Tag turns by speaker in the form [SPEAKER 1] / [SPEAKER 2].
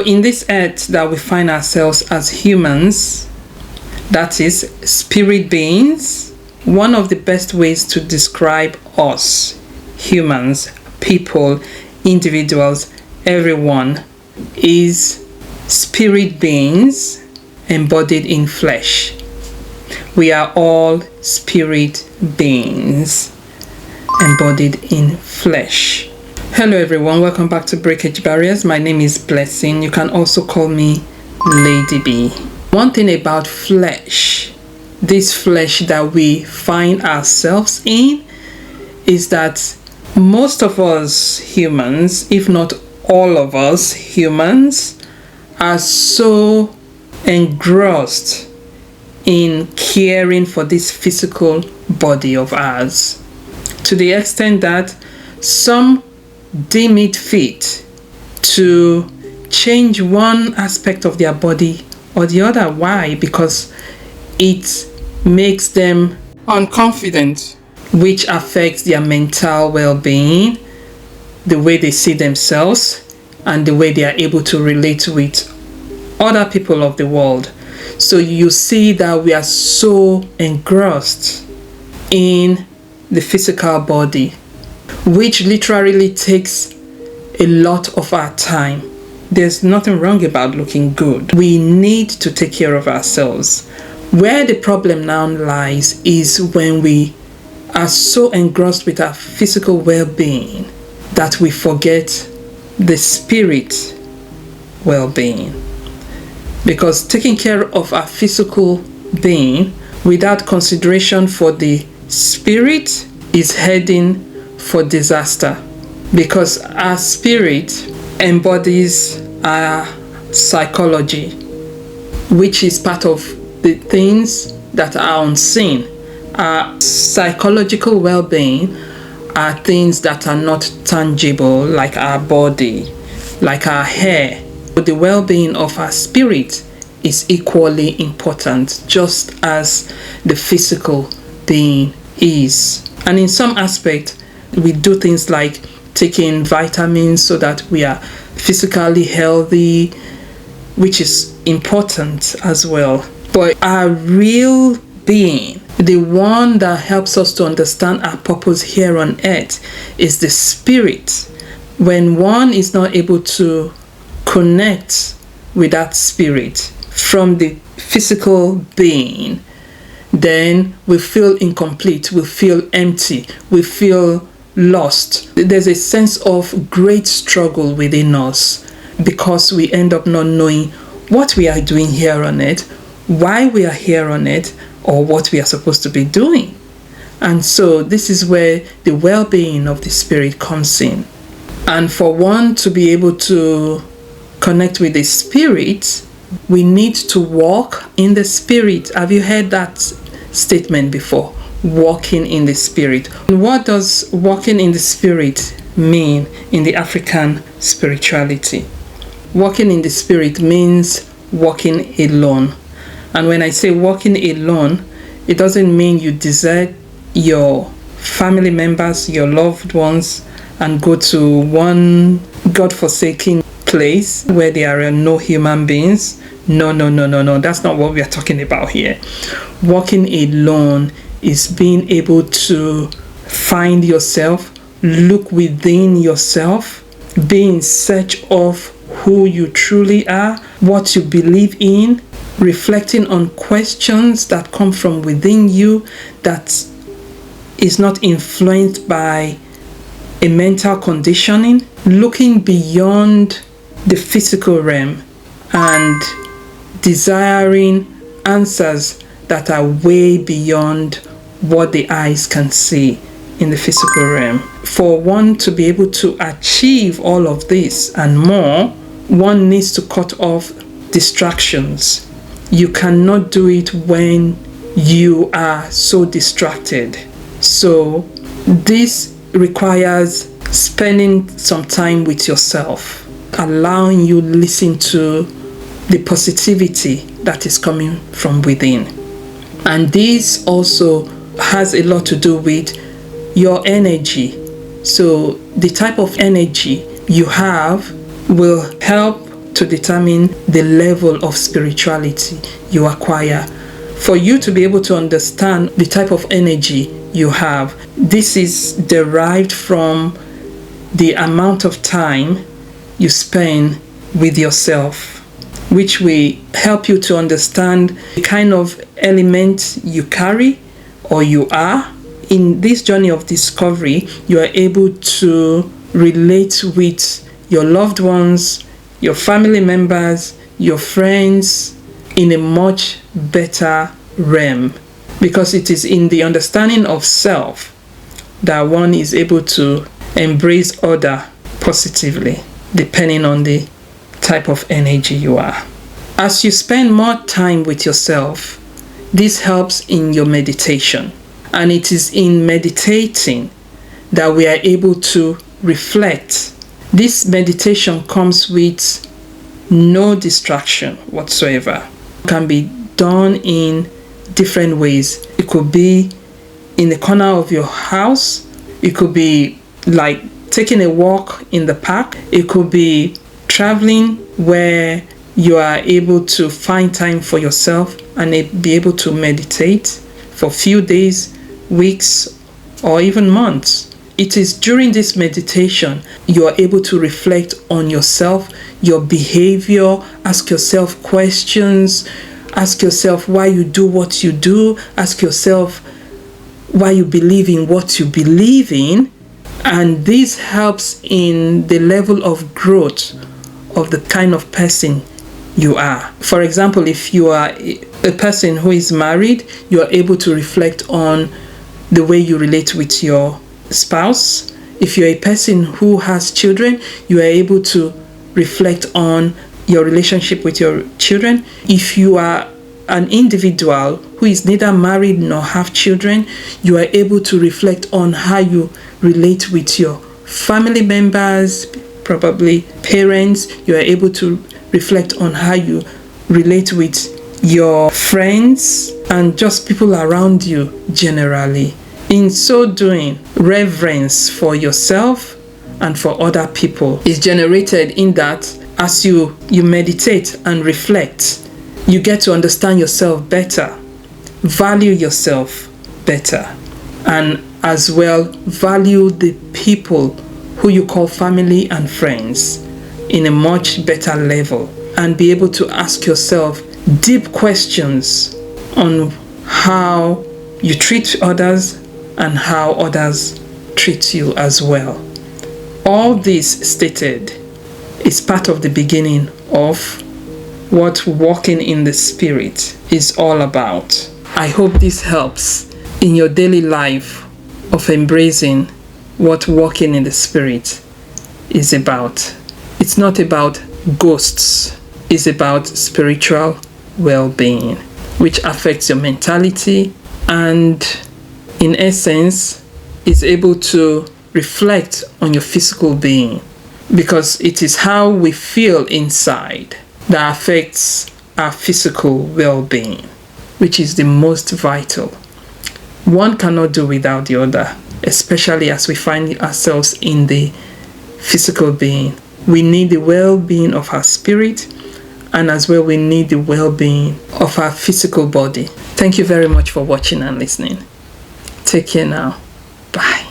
[SPEAKER 1] In this earth that we find ourselves as humans, that is, spirit beings, one of the best ways to describe us, humans, people, individuals, everyone, is spirit beings embodied in flesh. We are all spirit beings embodied in flesh. Hello everyone, welcome back to Breakage Barriers. My name is Blessing. You can also call me Lady B. One thing about flesh, this flesh that we find ourselves in, is that most of us humans, if not all of us humans, are so engrossed in caring for this physical body of ours, to the extent that some deem it fit to change one aspect of their body or the other. Why? Because it makes them unconfident, which affects their mental well-being, the way they see themselves, and the way they are able to relate with other people of the world. So you see that we are so engrossed in the physical body, which literally takes a lot of our time. There's nothing wrong about looking good. We need to take care of ourselves. Where the problem now lies is when we are so engrossed with our physical well-being that we forget the spirit well-being. Because taking care of our physical being without consideration for the spirit is heading for disaster, because our spirit embodies our psychology, which is part of the things that are unseen. Our psychological well-being are things that are not tangible, like our body, like our hair. But the well-being of our spirit is equally important, just as the physical being is. And in some aspect, we do things like taking vitamins so that we are physically healthy, which is important as well. But our real being, the one that helps us to understand our purpose here on earth, is the spirit. When one is not able to connect with that spirit from the physical being, then we feel incomplete, we feel empty, we feel lost. There's a sense of great struggle within us because we end up not knowing what we are doing here on it, why we are here on it, or what we are supposed to be doing. And so this is where the well-being of the spirit comes in. And for one to be able to connect with the spirit, we need to walk in the spirit. Have you heard that statement before? Walking in the spirit. What does walking in the spirit mean in the African spirituality? Walking in the spirit means walking alone. And when I say walking alone, it doesn't mean you desert your family members, your loved ones, and go to one God-forsaken place where there are no human beings. No. That's not what we are talking about here. Walking alone is being able to find yourself, look within yourself, be in search of who you truly are, what you believe in, reflecting on questions that come from within you that is not influenced by a mental conditioning, looking beyond the physical realm and desiring answers that are way beyond what the eyes can see in the physical realm. For one to be able to achieve all of this and more, one needs to cut off distractions. You cannot do it when you are so distracted. So this requires spending some time with yourself, allowing you listen to the positivity that is coming from within. And this also has a lot to do with your energy. So the type of energy you have will help to determine the level of spirituality you acquire. For you to be able to understand the type of energy you have, this is derived from the amount of time you spend with yourself, which will help you to understand the kind of element you carry or you are. In this journey of discovery, you are able to relate with your loved ones, your family members, your friends in a much better realm, because it is in the understanding of self that one is able to embrace other positively, depending on the type of energy you are. As you spend more time with yourself, this helps in your meditation. And it is in meditating that we are able to reflect. This meditation comes with no distraction whatsoever. It can be done in different ways. It could be in the corner of your house. It could be like taking a walk in the park. It could be traveling where you are able to find time for yourself and be able to meditate for a few days, weeks, or even months. It is during this meditation you are able to reflect on yourself, your behavior, ask yourself questions, ask yourself why you do what you do, ask yourself why you believe in what you believe in. And this helps in the level of growth of the kind of person you are. For example, if you are a person who is married, you are able to reflect on the way you relate with your spouse. If you're a person who has children, you are able to reflect on your relationship with your children. If you are an individual who is neither married nor have children, you are able to reflect on how you relate with your family members, probably parents. You are able to reflect on how you relate with your friends and just people around you generally. In so doing, reverence for yourself and for other people is generated in that as you meditate and reflect, you get to understand yourself better, value yourself better, and as well value the people who you call family and friends in a much better level, and be able to ask yourself deep questions on how you treat others and how others treat you as well. All this stated is part of the beginning of what walking in the Spirit is all about. I hope this helps in your daily life of embracing what walking in the Spirit is about. It's not about ghosts. It's about spiritual well-being, which affects your mentality and in essence is able to reflect on your physical being, because it is how we feel inside that affects our physical well-being, which is the most vital. One cannot do without the other, especially as we find ourselves in the physical being. We need the well-being of our spirit, and as well we need the well-being of our physical body. Thank you very much for watching and listening. Take care now. Bye.